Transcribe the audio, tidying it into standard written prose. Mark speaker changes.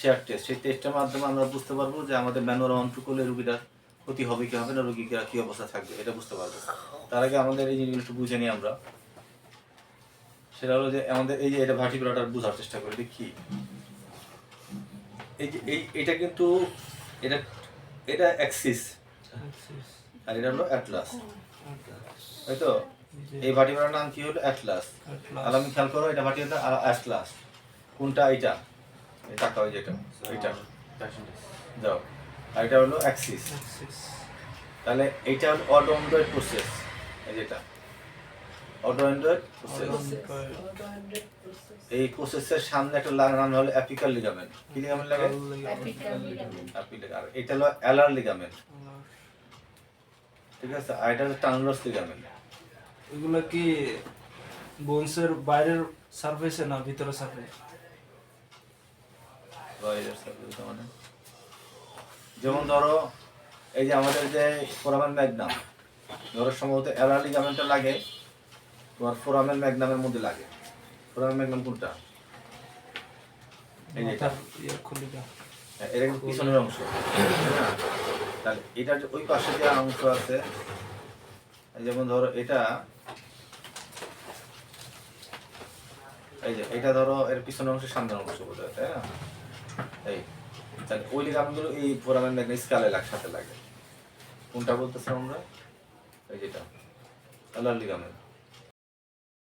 Speaker 1: Share test, সেই টেস্টের মাধ্যমে আমরা বুঝতে পারবো যে আমাদের ম্যানুয়াল অন্ত্র করলে রুগীটার ক্ষতি হবে কি হবে না, রুগীরা কী অবস্থা থাকবে এটা বুঝতে পারবো। তার আগে আমাদের এই জিনিসগুলো একটু বুঝে নিই আমরা। সেটা হলো যে আমাদের এই যে এটা ভার্টিব্রাটার বোঝার চেষ্টা করি দেখি, এই যে এটা কিন্তু এটা এটা অ্যাক্সিস আর এটা হলো অ্যাটলাস, তাই তো? এই ভার্টিব্রাটার নাম কি হলো? অ্যাটলাস। আর আমি খেয়াল করো, এটা ভার্টিব্রাটা আর অ্যাটলাস কোনটা? এইটা, এই টাকা ওই যেটা এইটা যাও, আর এটা হলো অ্যাক্সিস। তাহলে এইটা হলো অডোন্ড্রয়েড প্রসেস, এই যেটা অডোন্ড্রয়েড প্রসেস। এই প্রসেসের সামনে একটা নাম হলো অ্যাপিকাল লিগামেন্ট। কি লিগামেন্ট লাগে? আর এটা হলো অ্যালার লিগামেন্ট, ঠিক আছে? আর এটা হলো টার্নারস লিগামেন্ট।
Speaker 2: এগুলো কি বোনসের বাইরের সারফেসে না ভিতরের সারফেস?
Speaker 1: বাইরের সারফেস মানে যেমন ধরো এই যে আমাদের যে ফোরামেন ম্যাগনাম, ধরো সম্ভবত অ্যালার লিগামেন্টটা লাগে তোমার ফোরামেন ম্যাগনামের মধ্যে লাগে। ফোরামেন ম্যাগনাম কোনটা? এই যে এটা কিন্তু পিছনের অংশ, তাহলে এটা যে ওই পাশে যে অংশ আছে, যেমন ধরো এটা, এই যে এটা ধরো এর পিছনের অংশ সামনের অংশ বোঝা যায়, তাই না? এই তাহলে ওই লিগামেন্টগুলো এই ফোরামেন ম্যাগনাম স্কালে সাথে লাগে। কোনটা বলতেছিলাম আমরা? এই যেটা অ্যালার লিগামেন্ট।